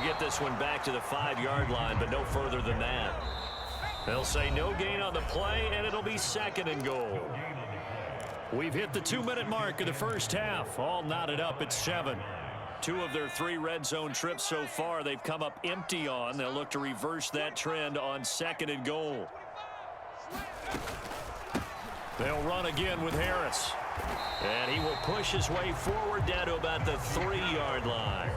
get this one back to the 5-yard line, but no further than that. They'll say no gain on the play, and it'll be 2nd and goal. We've hit the 2-minute mark of the first half. All knotted up at 7. 2 of their 3 red zone trips so far they've come up empty on. They'll look to reverse that trend on 2nd and goal. They'll run again with Harris. And he will push his way forward down to about the 3-yard line.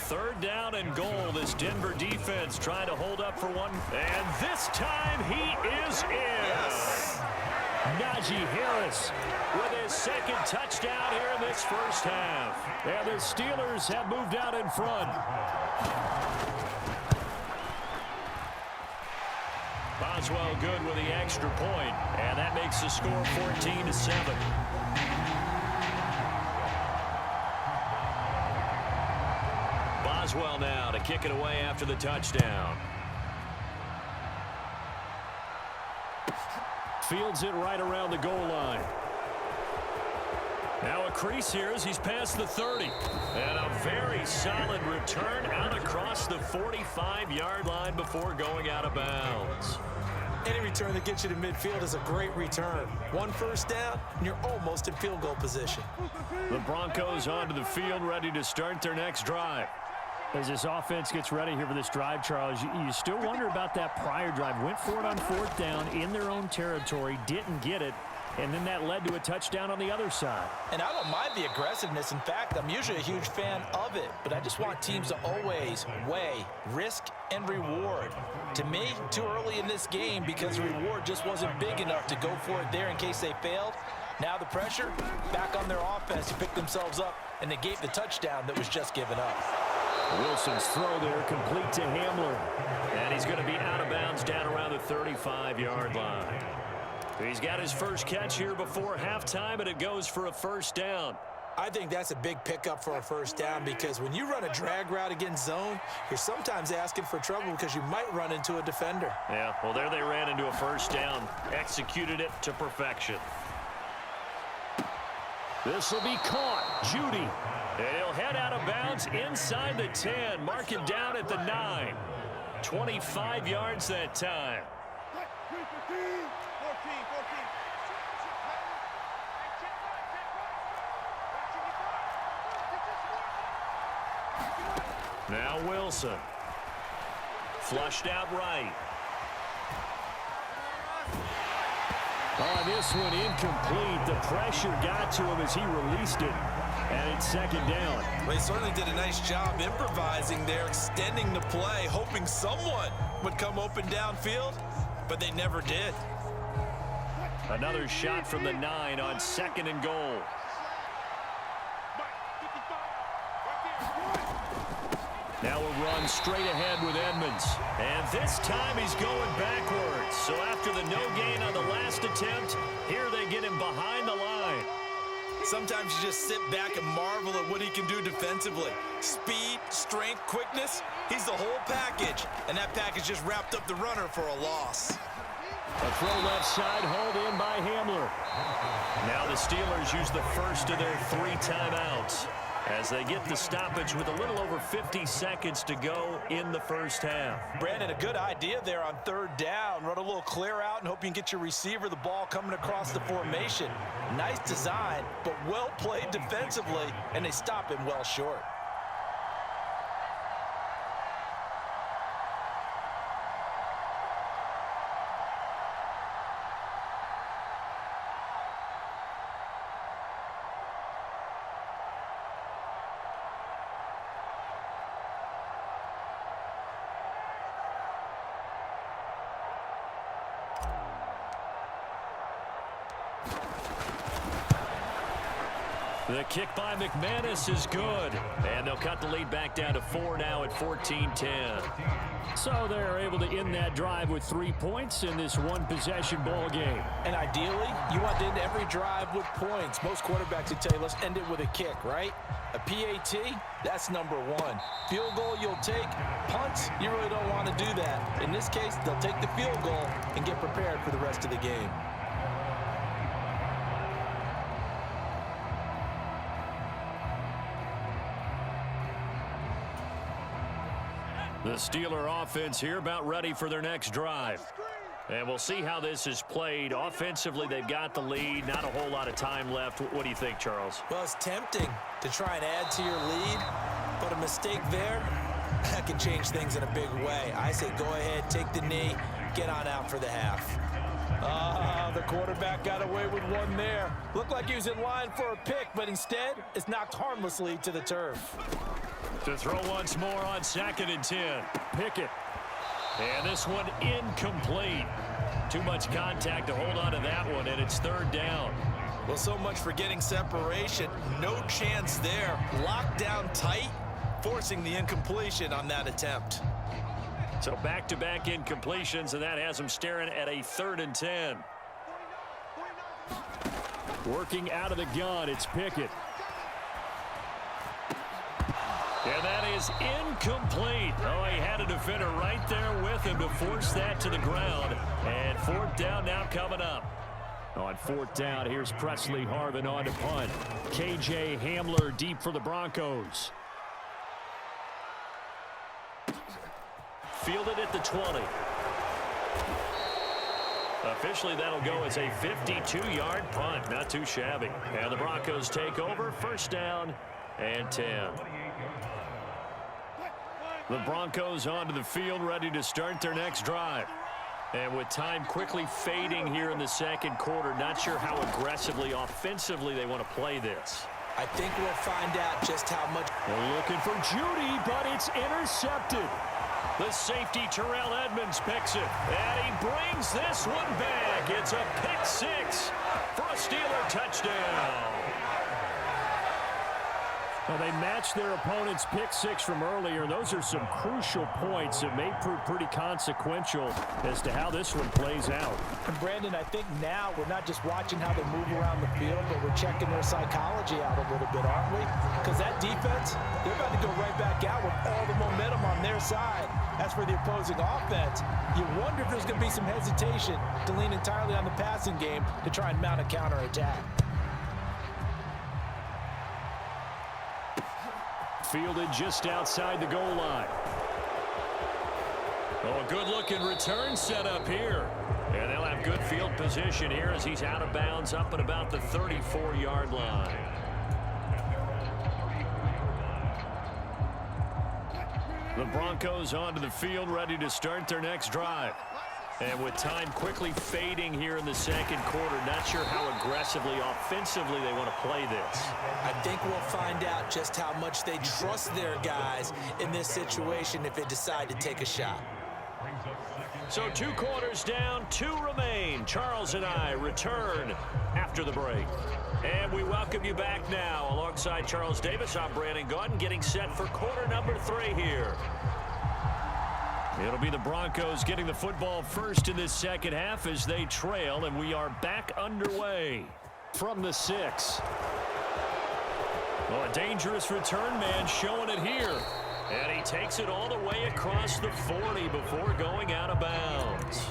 3rd down and goal. This Denver defense trying to hold up for one. And this time he is in. Yes. Najee Harris with his 2nd touchdown here in this first half. And the Steelers have moved out in front. Boswell good with the extra point, and that makes the score 14-7. Boswell now to kick it away after the touchdown. Fields it right around the goal line. Now a crease here as he's past the 30. And a very solid return out across the 45-yard line before going out of bounds. Any return that gets you to midfield is a great return. 1 first down, and you're almost in field goal position. The Broncos onto the field, ready to start their next drive. As this offense gets ready here for this drive, Charles, you still wonder about that prior drive. Went for it on 4th down in their own territory, didn't get it, and then that led to a touchdown on the other side. And I don't mind the aggressiveness. In fact, I'm usually a huge fan of it, but I just want teams to always weigh risk and reward. To me, too early in this game because the reward just wasn't big enough to go for it there in case they failed. Now the pressure back on their offense to pick themselves up, and they gave the touchdown that was just given up. Wilson's throw there complete to Hamler. And he's going to be out of bounds down around the 35-yard line. He's got his first catch here before halftime, and it goes for a first down. I think that's a big pickup for a first down because when you run a drag route against zone, you're sometimes asking for trouble because you might run into a defender. Yeah, well, there they ran into a first down. Executed it to perfection. This will be caught. Judy. And he'll head out of bounds inside the 10. Mark him down at the 9. 25 yards that time. Now Wilson. Flushed out right. Oh, this one incomplete. The pressure got to him as he released it. And it's 2nd down. They certainly did a nice job improvising there, extending the play, hoping someone would come open downfield, but they never did. Another shot from the 9 on 2nd and goal. Now a run straight ahead with Edmonds. And this time he's going backwards. So after the no gain on the last attempt, here they get him behind the line. Sometimes you just sit back and marvel at what he can do defensively. Speed, strength, quickness, he's the whole package. And that package just wrapped up the runner for a loss. A throw left side, hauled in by Hamler. Now the Steelers use the first of their 3 timeouts as they get the stoppage with a little over 50 seconds to go in the first half. Brandon, a good idea there on 3rd down. Run a little clear out and hope you can get your receiver the ball coming across the formation. Nice design, but well played defensively, and they stop him well short. The kick by McManus is good. And they'll cut the lead back down to 4 now at 14-10. So they're able to end that drive with 3 points in this one-possession ball game. And ideally, you want to end every drive with points. Most quarterbacks would tell you, let's end it with a kick, right? A PAT, that's number 1. Field goal you'll take. Punts, you really don't want to do that. In this case, they'll take the field goal and get prepared for the rest of the game. The Steeler offense here about ready for their next drive. And we'll see how this is played. Offensively, they've got the lead. Not a whole lot of time left. What do you think, Charles? Well, it's tempting to try and add to your lead, but a mistake there, that can change things in a big way. I say go ahead, take the knee, get on out for the half. The quarterback got away with one there. Looked like he was in line for a pick, but instead, it's knocked harmlessly to the turf. To throw once more on 2nd and 10. Pickett. And this one incomplete. Too much contact to hold on to that one, and it's 3rd down. Well, so much for getting separation. No chance there. Locked down tight, forcing the incompletion on that attempt. So back-to-back incompletions, and that has them staring at a 3rd and 10. Working out of the gun, it's Pickett. And that is incomplete. Oh, he had a defender right there with him to force that to the ground. And 4th down now coming up. On 4th down, here's Presley Harvin on to punt. KJ Hamler deep for the Broncos. Fielded at the 20. Officially, that'll go as a 52-yard punt. Not too shabby. And the Broncos take over. 1st down and 10. The Broncos onto the field, ready to start their next drive. And with time quickly fading here in the 2nd quarter, not sure how aggressively, offensively they want to play this. I think we'll find out just how much. They're looking for Judy, but it's intercepted. The safety, Terrell Edmonds, picks it. And he brings this one back. It's a pick 6 for a Steeler touchdown. Well, they matched their opponent's pick 6 from earlier. Those are some crucial points that may prove pretty consequential as to how this one plays out. And Brandon, I think now we're not just watching how they move around the field, but we're checking their psychology out a little bit, aren't we? Because that defense, they're about to go right back out with all the momentum on their side. As for the opposing offense, you wonder if there's going to be some hesitation to lean entirely on the passing game to try and mount a counterattack. Fielded just outside the goal line. Oh, a good-looking return set up here. And they'll have good field position here as he's out of bounds up at about the 34-yard line. The Broncos onto the field, ready to start their next drive. And with time quickly fading here in the 2nd quarter, not sure how aggressively, offensively they want to play this. I think we'll find out just how much they trust their guys in this situation if they decide to take a shot. So 2 quarters down, 2 remain. Charles and I return after the break. And we welcome you back now. Alongside Charles Davis, I'm Brandon Gaudin, getting set for quarter number 3 here. It'll be the Broncos getting the football first in this 2nd half as they trail, and we are back underway from the 6. Well, a dangerous return man showing it here. And he takes it all the way across the 40 before going out of bounds.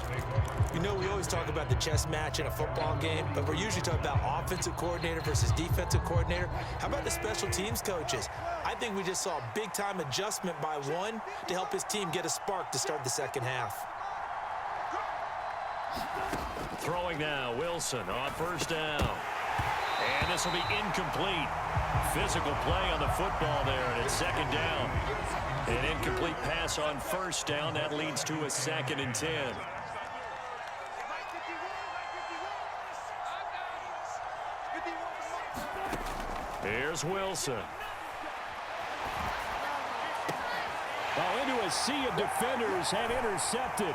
You know, we always talk about the chess match in a football game, but we're usually talking about offensive coordinator versus defensive coordinator. How about the special teams coaches? I think we just saw a big-time adjustment by one to help his team get a spark to start the 2nd half. Throwing now, Wilson on 1st down. And this will be incomplete. Physical play on the football there, and it's 2nd down. An incomplete pass on 1st down. That leads to a 2nd and 10. Here's Wilson. Well, into a sea of defenders and intercepted.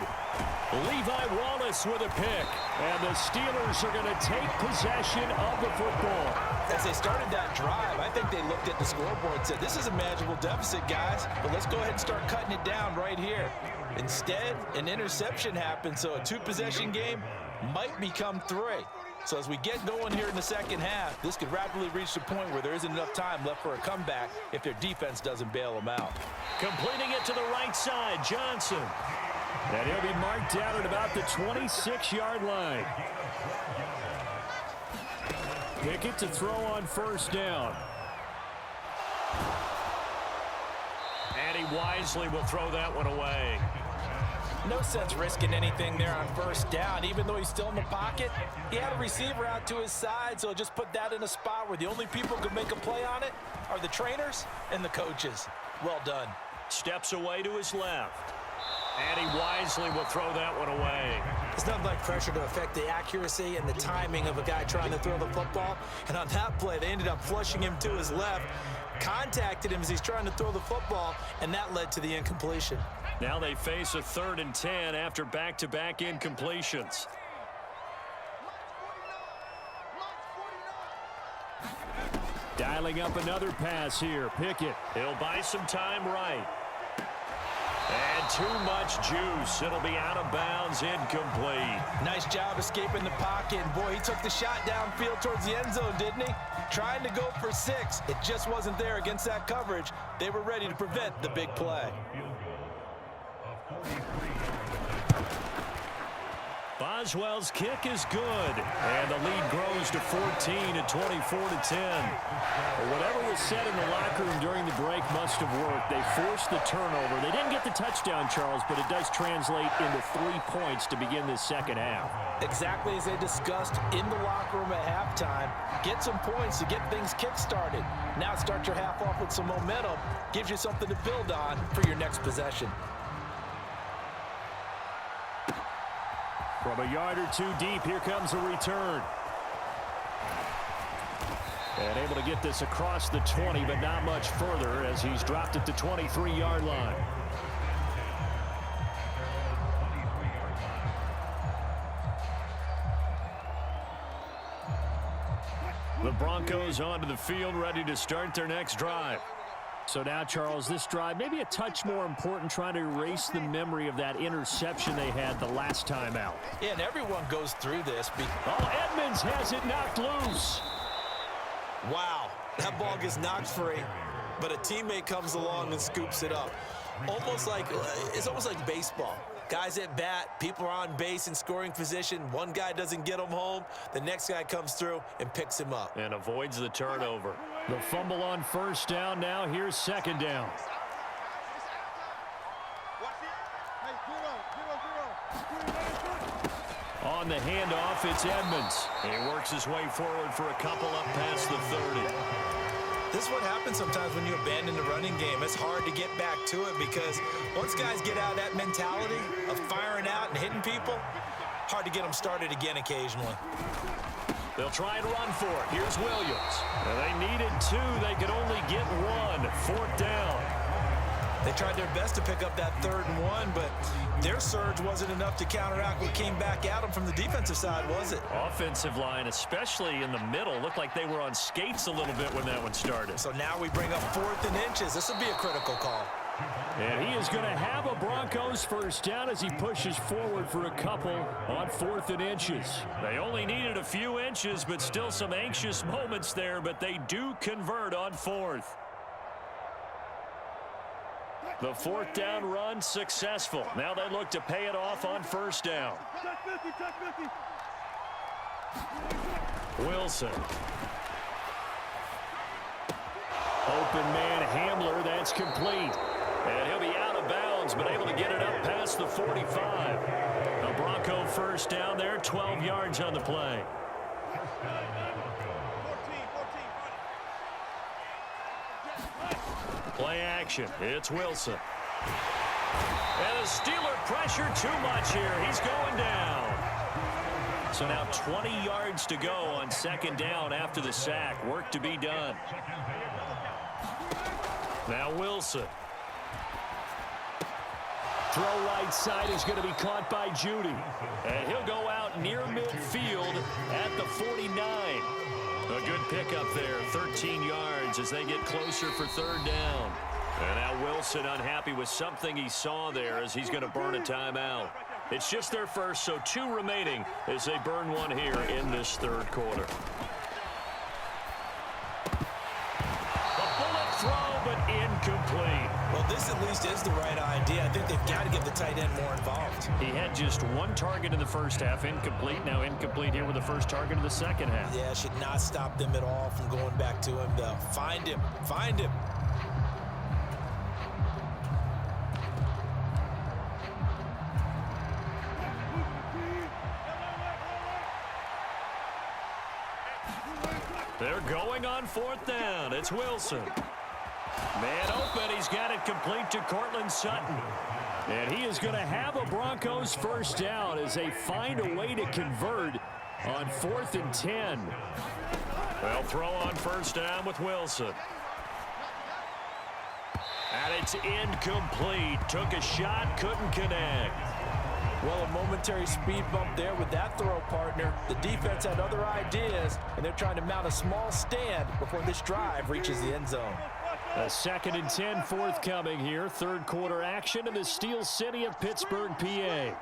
Levi Wallace with a pick. And the Steelers are going to take possession of the football. As they started that drive, I think they looked at the scoreboard and said, this is a manageable deficit, guys, but let's go ahead and start cutting it down right here. Instead, an interception happened, so a 2-possession game might become 3. So as we get going here in the 2nd half, this could rapidly reach the point where there isn't enough time left for a comeback if their defense doesn't bail them out. Completing it to the right side, Johnson. And he'll be marked down at about the 26-yard line. Pickett to throw on 1st down. And And he wisely will throw that one away. No sense risking anything there on first down. Even though he's still in the pocket, he had a receiver out to his side, so just put that in a spot where the only people who can make a play on it are the trainers and the coaches. Well done. Steps away to his left. And he wisely will throw that one away. It's nothing like pressure to affect the accuracy and the timing of a guy trying to throw the football. And on that play, they ended up flushing him to his left, contacted him as he's trying to throw the football, and that led to the incompletion. Now they face a 3rd and 10 after back-to-back incompletions. Dialing up another pass here. Pickett. He'll buy some time right. And too much juice. It'll be out of bounds, incomplete. Nice job escaping the pocket. And boy, he took the shot downfield towards the end zone, didn't he? Trying to go for 6. It just wasn't there against that coverage. They were ready to prevent the big play. Boswell's kick is good. And the lead grows to 14 at 24-10. Whatever was said in the locker room during the break must have worked. They forced the turnover. They didn't get the touchdown, Charles, but it does translate into 3 points to begin this second half. Exactly as they discussed in the locker room at halftime. Get some points to get things kick-started. Now start your half off with some momentum. Gives you something to build on for your next possession. From a yard or 2 deep, here comes a return. And able to get this across the 20, but not much further as he's dropped it to 23-yard line. The Broncos onto the field, ready to start their next drive. So now, Charles, this drive maybe a touch more important, trying to erase the memory of that interception they had the last time out. Yeah, and everyone goes through this. Oh, Edmonds has it knocked loose. Wow, that ball gets knocked free, but a teammate comes along and scoops it up. It's almost like baseball. Guys at bat, people are on base in scoring position. One guy doesn't get him home. The next guy comes through and picks him up. And avoids the turnover. The fumble on first down. Now here's second down. On the handoff, it's Edmonds. He works his way forward for a couple up past the 30. This is what happens sometimes when you abandon the running game. It's hard to get back to it because once guys get out of that mentality of firing out and hitting people, hard to get them started again occasionally. They'll try and run for it. Here's Williams. And they needed 2. They could only get 1. 4th down. They tried their best to pick up that 3rd and 1, but their surge wasn't enough to counteract what came back at them from the defensive side, was it? Offensive line, especially in the middle, looked like they were on skates a little bit when that one started. So now we bring up 4th and inches. This will be a critical call. And he is going to have a Broncos first down as he pushes forward for a couple on 4th and inches. They only needed a few inches, but still some anxious moments there, but they do convert on 4th. The 4th down run successful. Now they look to pay it off on first down. Wilson. Open man Hamler, that's complete. And he'll be out of bounds, but able to get it up past the 45. A Bronco first down there, 12 yards on the play. Play action. It's Wilson. And the Steeler pressure too much here. He's going down. So now 20 yards to go on second down after the sack. Work to be done. Now Wilson. Throw right side is going to be caught by Judy. And he'll go out near midfield at the 49. A good pickup there, 13 yards as they get closer for third down. And now Wilson unhappy with something he saw there as he's going to burn a timeout. It's just their first, so 2 remaining as they burn one here in this third quarter. A bullet throw, but incomplete. Well, this at least is the right idea. I think they've got to get the tight end more involved. He had just 1 target in the first half, incomplete. Now incomplete here with the first target of the second half. Yeah, should not stop them at all from going back to him, though. Find him. Find him. They're going on 4th down. It's Wilson. Man open. He's got it complete to Cortland Sutton. And he is going to have a Broncos first down as they find a way to convert on 4th and 10. They'll throw on first down with Wilson. And it's incomplete. Took a shot, couldn't connect. Well, a momentary speed bump there with that throw, partner. The defense had other ideas, and they're trying to mount a small stand before this drive reaches the end zone. A 2nd and 10 forthcoming here. Third quarter action in the Steel City of Pittsburgh, PA.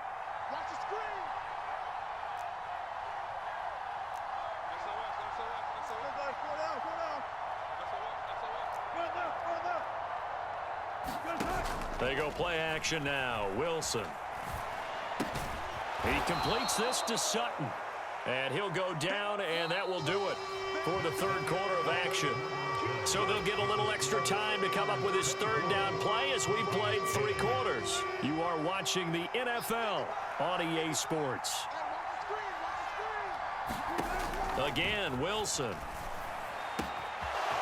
They go play action now. Wilson. He completes this to Sutton. And he'll go down, and that will do it for the third quarter of action. So they'll get a little extra time to come up with his third down play as we played 3 quarters. You are watching the NFL on EA Sports. Again, Wilson.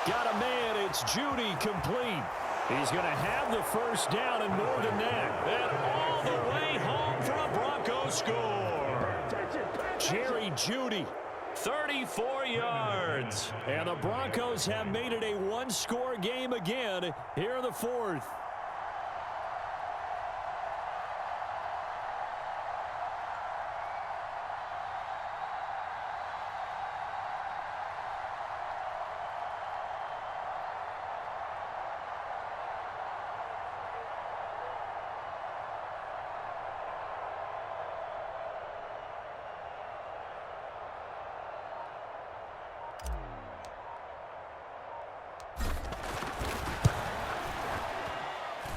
Got a man. It's Judy complete. He's going to have the first down and more than that. And all the way home for a Broncos score. Jerry Judy, 34 yards. And the Broncos have made it a one-score game again here in the 4th.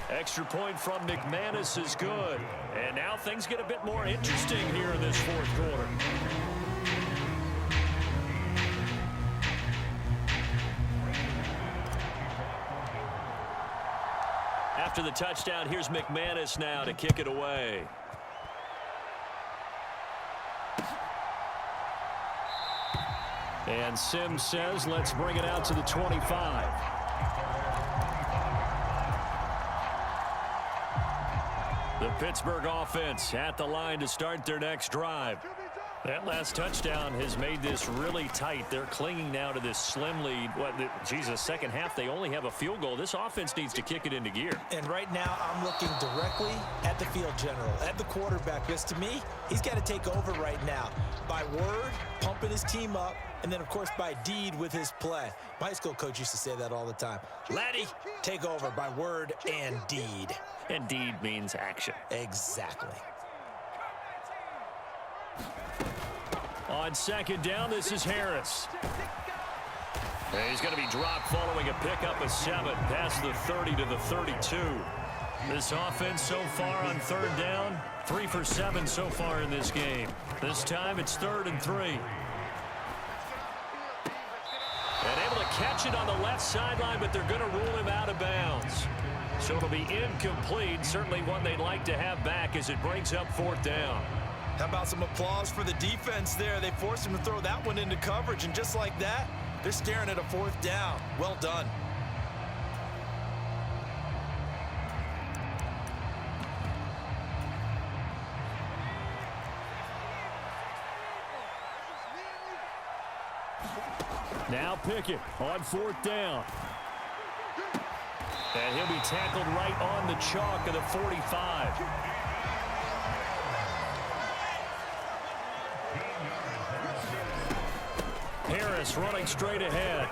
Extra point from McManus is good. And now things get a bit more interesting here in this 4th quarter. After the touchdown, here's McManus now to kick it away. And Sims says, let's bring it out to the 25. The Pittsburgh offense at the line to start their next drive. That last touchdown has made this really tight. They're clinging now to this slim lead. Second half, they only have a field goal. This offense needs to kick it into gear. And right now, I'm looking directly at the field general, at the quarterback. Because to me, he's got to take over right now. By word, pumping his team up, and then, of course, by deed with his play. My high school coach used to say that all the time. Laddie, take over by word and deed. And deed means action. Exactly. On second down, this is Harris. And he's going to be dropped following a pickup of 7 past the 30 to the 32. This offense so far on third down, 3 for 7 so far in this game. This time it's 3rd and 3. And able to catch it on the left sideline, but they're going to rule him out of bounds. So it'll be incomplete, certainly one they'd like to have back as it brings up 4th down. How about some applause for the defense there? They forced him to throw that one into coverage, and just like that, they're staring at a 4th down. Well done. Now Pickett on 4th down. And he'll be tackled right on the chalk of the 45. Harris running straight ahead.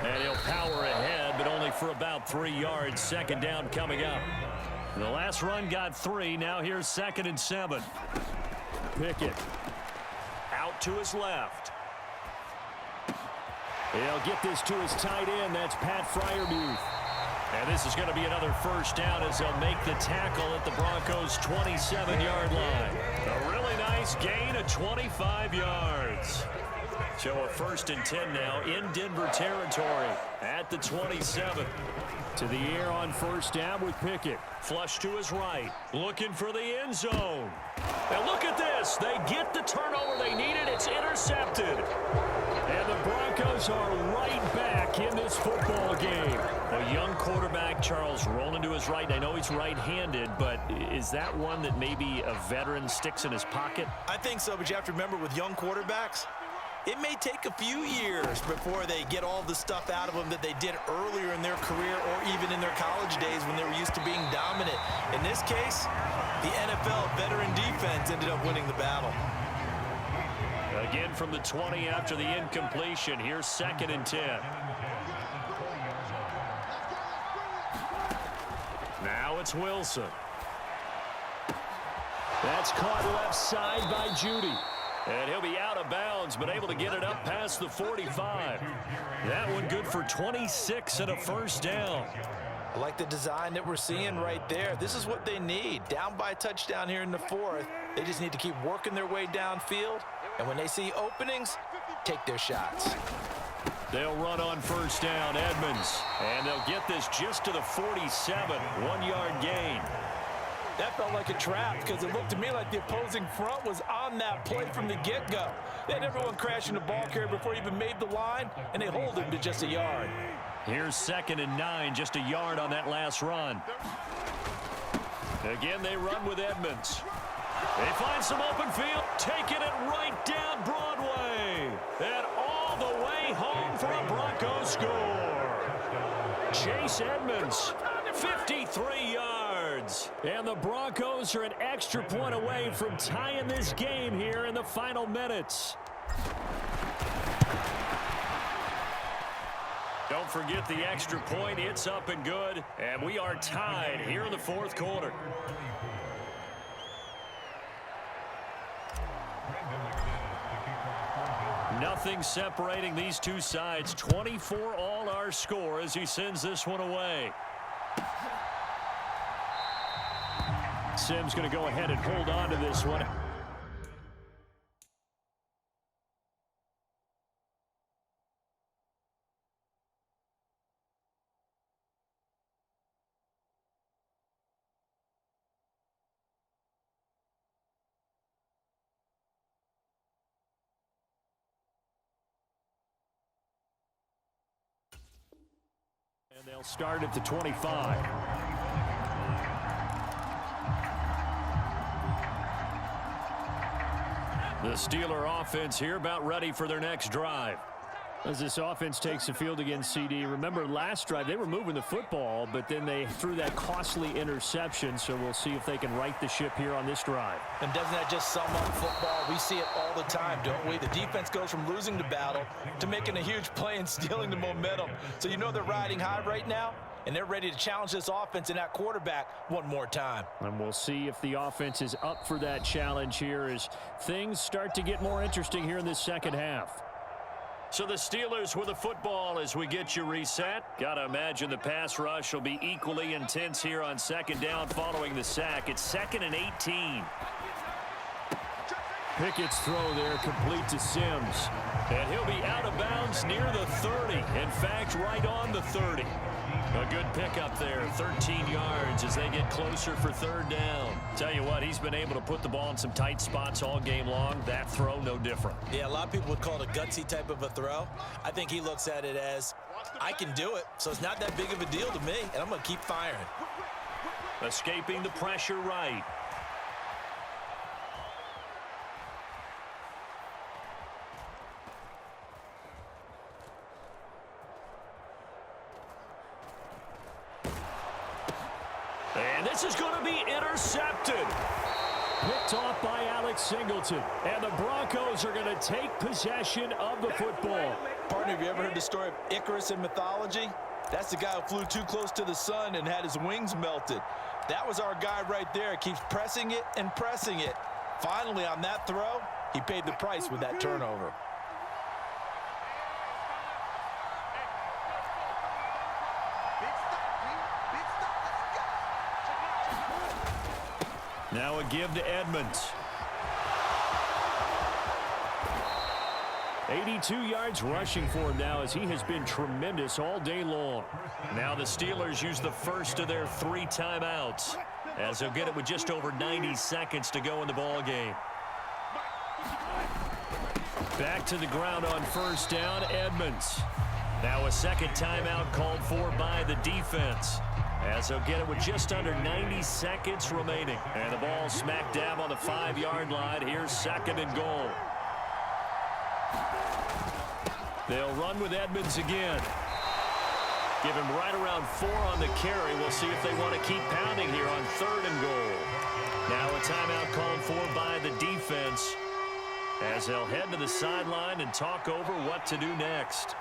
And he'll power ahead, but only for about 3 yards. Second down coming up. The last run got 3. Now here's 2nd and 7. Pickett out to his left. He'll get this to his tight end. That's Pat Freiermuth. And this is going to be another first down as they'll make the tackle at the Broncos' 27-yard line. A really nice gain of 25 yards. So a 1st and 10 now in Denver territory at the 27. To the air on first down with Pickett. Flush to his right, looking for the end zone. And look at this. They get the turnover they needed. It's intercepted. And the Broncos Broncos are right back in this football game. A young quarterback, Charles, rolling to his right. I know he's right-handed, but is that one that maybe a veteran sticks in his pocket? I think so, but you have to remember with young quarterbacks, it may take a few years before they get all the stuff out of them that they did earlier in their career or even in their college days when they were used to being dominant. In this case, the NFL veteran defense ended up winning the battle. Again from the 20 after the incompletion. Here's 2nd and 10. Now it's Wilson. That's caught left side by Judy. And he'll be out of bounds, but able to get it up past the 45. That one good for 26 and a first down. I like the design that we're seeing right there. This is what they need. Down by a touchdown here in the 4th. They just need to keep working their way downfield. And when they see openings, take their shots. They'll run on first down, Edmonds. And they'll get this just to the 47, 1-yard gain. That felt like a trap because it looked to me like the opposing front was on that play from the get-go. They had everyone crashing the ball carrier before he even made the line, and they hold him to just a yard. Here's 2nd and 9, just a yard on that last run. Again, they run with Edmonds. They find some open field, taking it right down Broadway. And all the way home for a Broncos score. Chase Edmonds, 53 yards. And the Broncos are an extra point away from tying this game here in the final minutes. Don't forget the extra point. It's up and good. And we are tied here in the 4th quarter. Nothing separating these two sides. 24 all our score as he sends this one away. Simms going to go ahead and hold on to this one. And they'll start at the 25. The Steeler offense here about ready for their next drive. As this offense takes the field against CD, remember last drive they were moving the football, but then they threw that costly interception, so we'll see if they can right the ship here on this drive. And doesn't that just sum up football? We see it all the time, don't we? The defense goes from losing the battle to making a huge play and stealing the momentum. So you know they're riding high right now, and they're ready to challenge this offense and that quarterback one more time. And we'll see if the offense is up for that challenge here as things start to get more interesting here in this second half. So the Steelers with the football as we get you reset. Got to imagine the pass rush will be equally intense here on 2nd down following the sack. It's 2nd and 18. Pickett's throw there complete to Simms. And he'll be out of bounds near the 30. In fact, right on the 30. A good pickup there, 13 yards as they get closer for 3rd down. Tell you what, he's been able to put the ball in some tight spots all game long. That throw, no different. Yeah, a lot of people would call it a gutsy type of a throw. I think he looks at it as, I can do it, so it's not that big of a deal to me, and I'm going to keep firing. Escaping the pressure right. And this is going to be intercepted. Picked off by Alex Singleton. And the Broncos are going to take possession of the football. Partner, have you ever heard the story of Icarus in mythology? That's the guy who flew too close to the sun and had his wings melted. That was our guy right there. Keeps pressing it and pressing it. Finally, on that throw, he paid the price with that turnover. Now a give to Edmonds. 82 yards rushing for him now as he has been tremendous all day long. Now the Steelers use the first of their 3 timeouts as they'll get it with just over 90 seconds to go in the ball game. Back to the ground on first down, Edmonds. Now a second timeout called for by the defense, as they'll get it with just under 90 seconds remaining. And the ball smack dab on the 5-yard line. Here's second and goal. They'll run with Edmonds again. Give him right around 4 on the carry. We'll see if they want to keep pounding here on third and goal. Now a timeout called for by the defense, as they'll head to the sideline and talk over what to do next.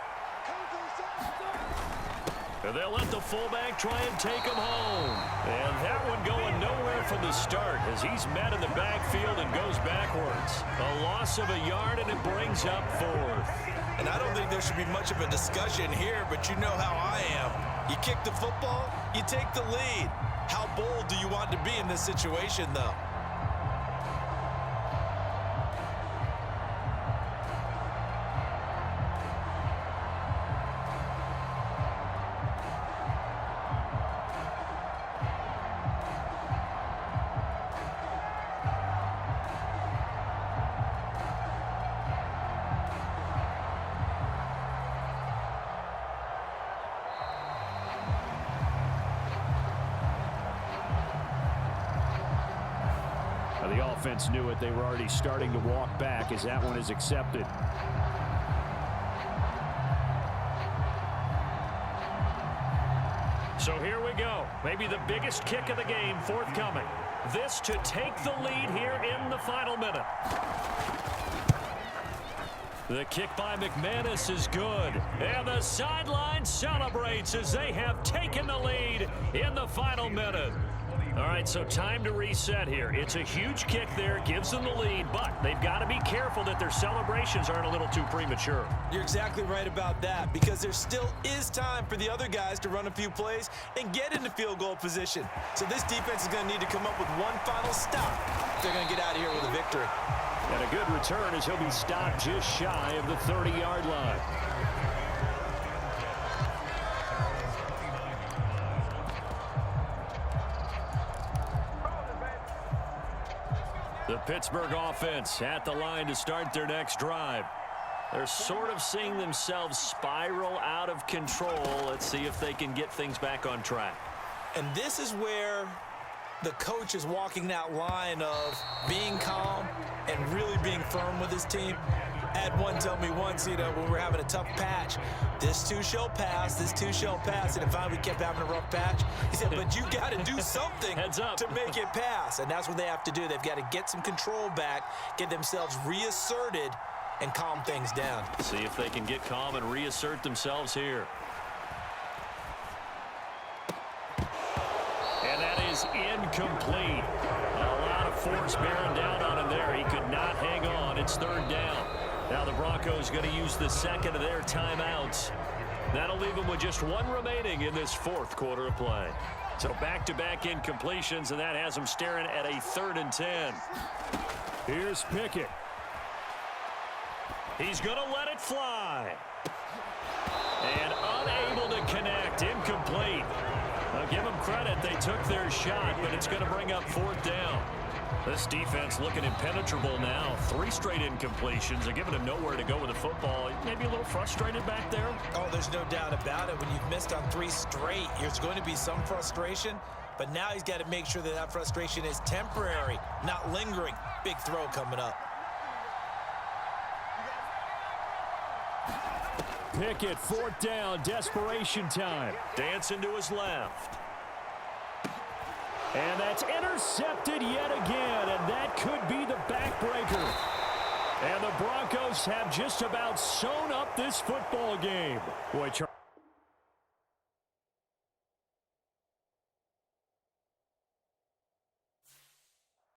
And they'll let the fullback try and take him home. And that one going nowhere from the start, as he's met in the backfield and goes backwards. A loss of a yard, and it brings up 4th. And I don't think there should be much of a discussion here, but you know how I am. You kick the football, you take the lead. How bold do you want to be in this situation, though? The offense knew it. They were already starting to walk back as that one is accepted. So here we go. Maybe the biggest kick of the game forthcoming. This to take the lead here in the final minute. The kick by McManus is good. And the sideline celebrates as they have taken the lead in the final minute. All right, so time to reset here. It's a huge kick there, gives them the lead, but they've got to be careful that their celebrations aren't a little too premature. You're exactly right about that, because there still is time for the other guys to run a few plays and get into field goal position. So this defense is going to need to come up with one final stop if they're going to get out of here with a victory. And a good return as he'll be stopped just shy of the 30-yard line. The Pittsburgh offense at the line to start their next drive. They're sort of seeing themselves spiral out of control. Let's see if they can get things back on track. And this is where the coach is walking that line of being calm and really being firm with his team. I had one tell me once, when we were having a tough patch, this too shall pass, this too shall pass. And finally we kept having a rough patch. He said, but you got to do something to make it pass. And that's what they have to do. They've got to get some control back, get themselves reasserted, and calm things down. See if they can get calm and reassert themselves here. And that is incomplete. A lot of force bearing down on him there. He could not hang on. It's third down. Now the Broncos going to use the second of their timeouts. That'll leave them with just one remaining in this fourth quarter of play. So back-to-back incompletions, and that has them staring at a 3rd and 10. Here's Pickett. He's going to let it fly. And unable to connect. Incomplete. I'll give them credit. They took their shot, but it's going to bring up 4th down. This defense looking impenetrable now. 3 straight incompletions. They're giving him nowhere to go with the football. Maybe a little frustrated back there. Oh, there's no doubt about it. When you've missed on 3 straight, there's going to be some frustration. But now he's got to make sure that that frustration is temporary, not lingering. Big throw coming up. Pickett, 4th down, desperation time. Dancing to his left. And that's intercepted yet again, and that could be the backbreaker. And the Broncos have just about sewn up this football game. Boy,